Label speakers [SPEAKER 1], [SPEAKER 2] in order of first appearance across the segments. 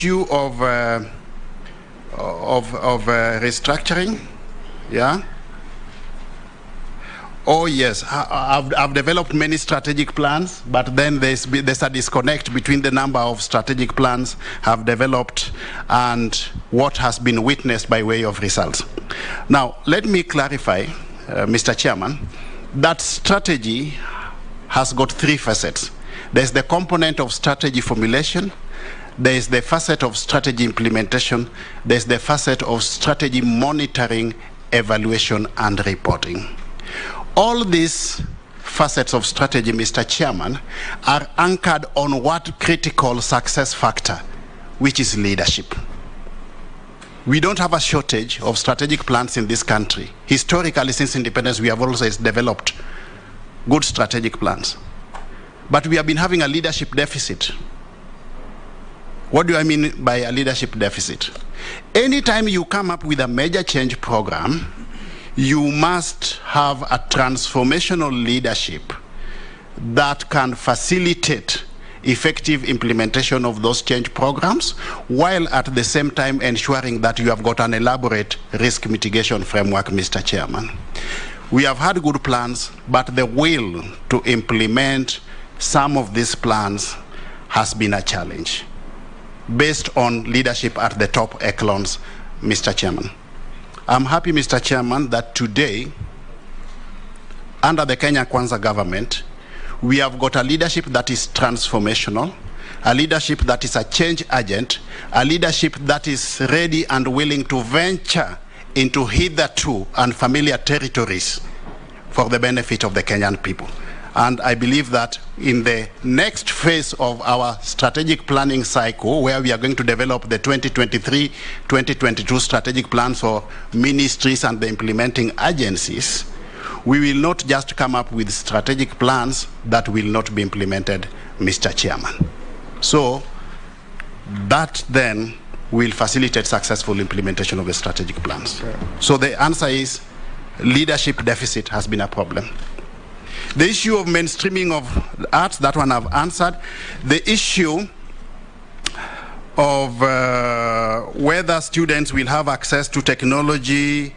[SPEAKER 1] issue of restructuring, yeah. Oh yes, I've developed many strategic plans, but then there's a disconnect between the number of strategic plans I've developed and what has been witnessed by way of results. Now, let me clarify, Mr. Chairman, that strategy has got three facets. There's the component of strategy formulation, there's the facet of strategy implementation, there's the facet of strategy monitoring, evaluation, and reporting. All these facets of strategy, Mr. Chairman, are anchored on what critical success factor, which is leadership. We don't have a shortage of strategic plans in this country. Historically, since independence, we have always developed good strategic plans. But we have been having a leadership deficit. What do I mean by a leadership deficit? Anytime you come up with a major change program, you must have a transformational leadership that can facilitate effective implementation of those change programs, while at the same time ensuring that you have got an elaborate risk mitigation framework, Mr. Chairman. We have had good plans, but the will to implement some of these plans has been a challenge based on leadership at the top echelons, Mr. Chairman. I'm happy, Mr. Chairman, that today, under the Kenya Kwanza government, we have got a leadership that is transformational, a leadership that is a change agent, a leadership that is ready and willing to venture into hitherto unfamiliar territories for the benefit of the Kenyan people. And I believe that in the next phase of our strategic planning cycle, where we are going to develop the 2023-2022 strategic plans for ministries and the implementing agencies, we will not just come up with strategic plans that will not be implemented, Mr. Chairman. So that then will facilitate successful implementation of the strategic plans. Okay. So the answer is leadership deficit has been a problem. The issue of mainstreaming of arts, that one I've answered. The issue of whether students will have access to technology,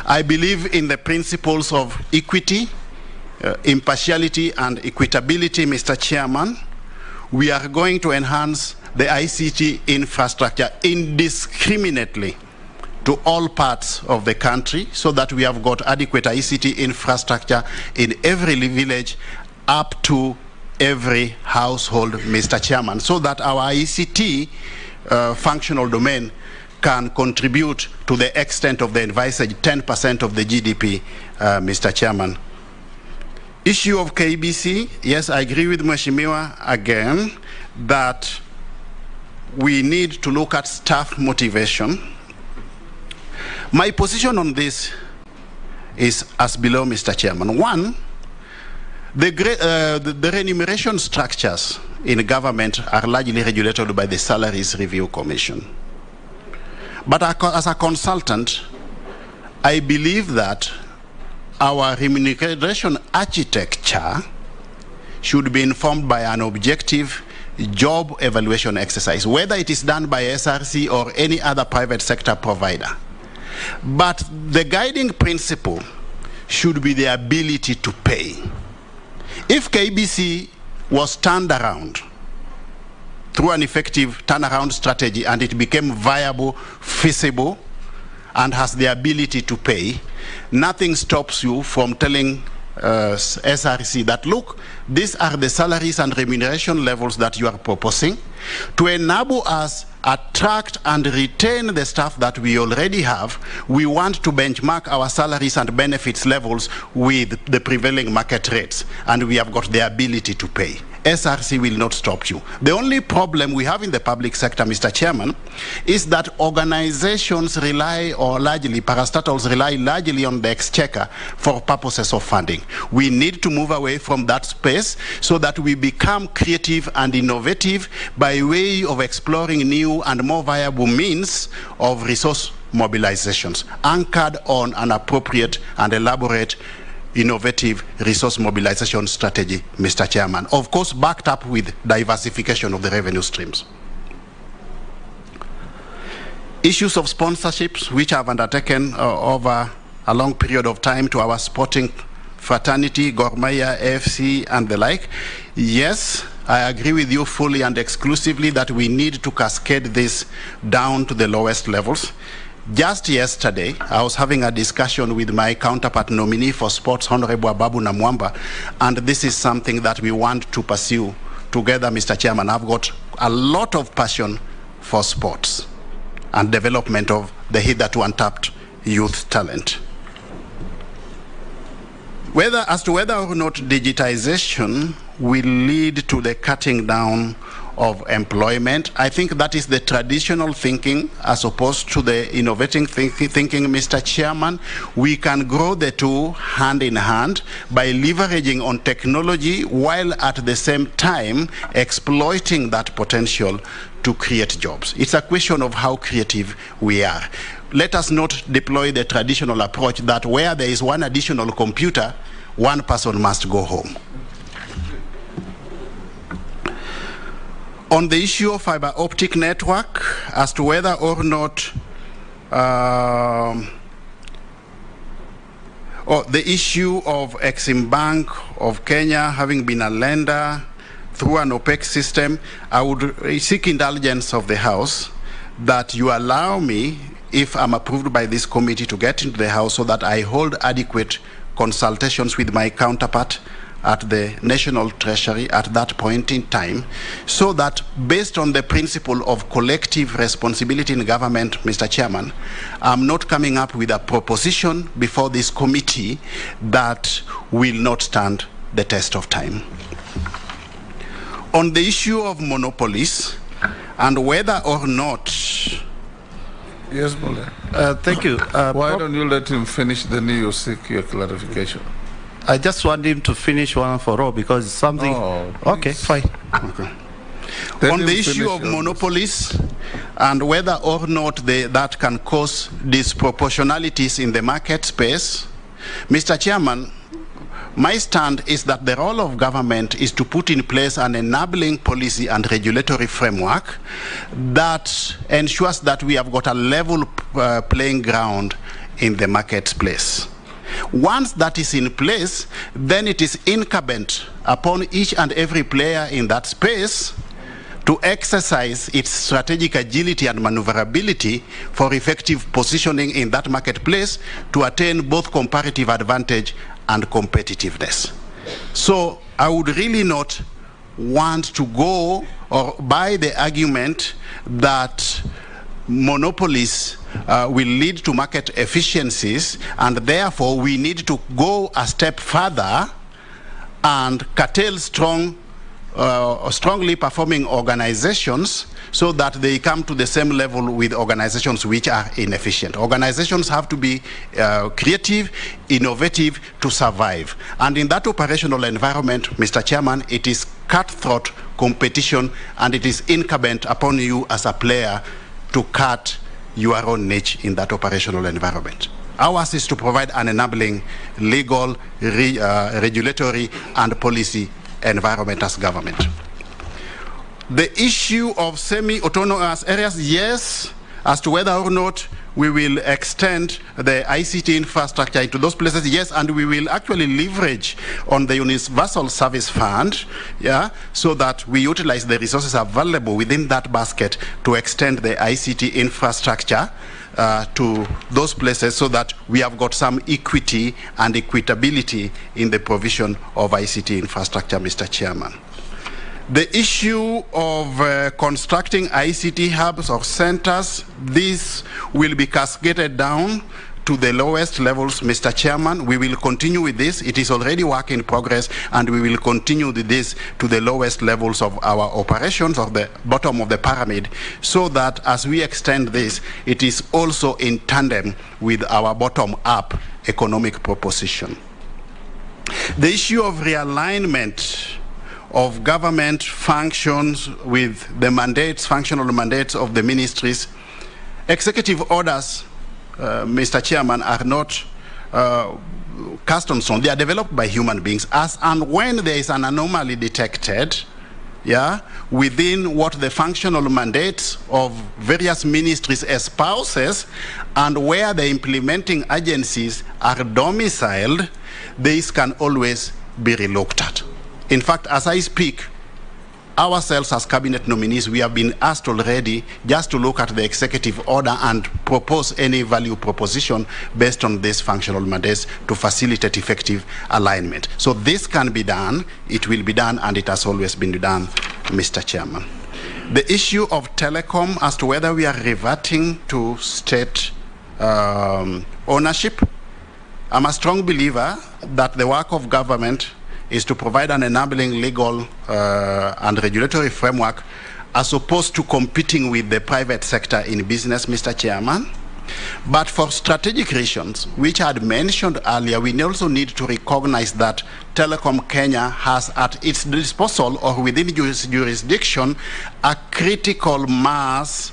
[SPEAKER 1] I believe in the principles of equity, impartiality, and equitability, Mr. Chairman. We are going to enhance the ICT infrastructure indiscriminately to all parts of the country, so that we have got adequate ICT infrastructure in every village up to every household, Mr. Chairman, so that our ICT functional domain can contribute to the extent of the envisaged 10% of the GDP, Mr. Chairman. Issue of KBC, yes, I agree with Mheshimiwa again that we need to look at staff motivation. My position on this is as below, Mr. Chairman. One, the remuneration structures in government are largely regulated by the Salaries Review Commission. But as a consultant, I believe that our remuneration architecture should be informed by an objective job evaluation exercise, whether it is done by SRC or any other private sector provider. But the guiding principle should be the ability to pay. If KBC was turned around through an effective turnaround strategy and it became viable, feasible, and has the ability to pay, nothing stops you from telling SRC that, look, these are the salaries and remuneration levels that you are proposing to enable us attract and retain the staff that we already have. We want to benchmark our salaries and benefits levels with the prevailing market rates, and we have got the ability to pay. SRC will not stop you. The only problem we have in the public sector, Mr. Chairman, is that organizations rely, or largely, parastatals rely largely on the exchequer for purposes of funding. We need to move away from that space so that we become creative and innovative by way of exploring new and more viable means of resource mobilizations, anchored on an appropriate and elaborate innovative resource mobilization strategy, Mr. Chairman. Of course, backed up with diversification of the revenue streams. Issues of sponsorships, which I've undertaken over a long period of time to our sporting fraternity, Gor Mahia, AFC, and the like. Yes, I agree with you fully and exclusively that we need to cascade this down to the lowest levels. Just yesterday, I was having a discussion with my counterpart nominee for sports, Honorable Ababu Namwamba, and this is something that we want to pursue together, Mr. Chairman. I've got a lot of passion for sports and development of the hitherto untapped youth talent. As to whether or not digitization will lead to the cutting down of employment, I think that is the traditional thinking as opposed to the innovating thinking, Mr. Chairman. We can grow the two hand in hand by leveraging on technology while at the same time exploiting that potential to create jobs. It's a question of how creative we are. Let us not deploy the traditional approach that where there is one additional computer, one person must go home. On the issue of fiber optic network, as to whether or not or the issue of Exim Bank of Kenya having been a lender through an opaque system, I would seek indulgence of the House that you allow me, if I'm approved by this committee, to get into the House so that I hold adequate consultations with my counterpart at the National Treasury at that point in time, so that based on the principle of collective responsibility in government, Mr. Chairman, I'm not coming up with a proposition before this committee that will not stand the test of time. On the issue of monopolies and whether or not...
[SPEAKER 2] Yes, Mole.
[SPEAKER 3] Thank you.
[SPEAKER 2] Why don't you let him finish, then you seek your clarification?
[SPEAKER 3] I just want him to finish one for all because something...
[SPEAKER 2] Oh,
[SPEAKER 3] okay, fine.
[SPEAKER 1] Okay. On the issue of monopolies and whether or not that can cause disproportionalities in the market space, Mr. Chairman, my stand is that the role of government is to put in place an enabling policy and regulatory framework that ensures that we have got a level playing ground in the marketplace. Once that is in place, then it is incumbent upon each and every player in that space to exercise its strategic agility and maneuverability for effective positioning in that marketplace to attain both comparative advantage and competitiveness. So I would really not want to go or buy the argument that monopolies will lead to market efficiencies, and therefore we need to go a step further and curtail strongly performing organizations so that they come to the same level with organizations which are inefficient. Organizations have to be creative, innovative to survive. And in that operational environment, Mr. Chairman, it is cutthroat competition, and it is incumbent upon you as a player to cut your own niche in that operational environment. Ours is to provide an enabling legal, regulatory, and policy environment as government. The issue of semi-autonomous areas, yes, as to whether or not we will extend the ICT infrastructure into those places, yes, and we will actually leverage on the Universal Service Fund, yeah, so that we utilize the resources available within that basket to extend the ICT infrastructure to those places so that we have got some equity and equitability in the provision of ICT infrastructure, Mr. Chairman. The issue of constructing ICT hubs or centers, this will be cascaded down to the lowest levels, Mr. Chairman. We will continue with this. It is already work in progress, and we will continue with this to the lowest levels of our operations, of the bottom of the pyramid, so that as we extend this, it is also in tandem with our bottom-up economic proposition. The issue of realignment of government functions with the mandates, functional mandates of the ministries. Executive orders, Mr. Chairman, are not cast on stone. They are developed by human beings. As and when there is an anomaly detected, yeah, within what the functional mandates of various ministries espouses, and where the implementing agencies are domiciled, these can always be relooked at. In fact, as I speak, ourselves as cabinet nominees, we have been asked already just to look at the executive order and propose any value proposition based on these functional mandates to facilitate effective alignment. So this can be done, it will be done, and it has always been done, Mr. Chairman. The issue of telecom as to whether we are reverting to state ownership, I'm a strong believer that the work of government is to provide an enabling legal and regulatory framework as opposed to competing with the private sector in business, Mr. Chairman. But for strategic reasons, which I had mentioned earlier, we also need to recognize that Telecom Kenya has at its disposal or within its jurisdiction a critical mass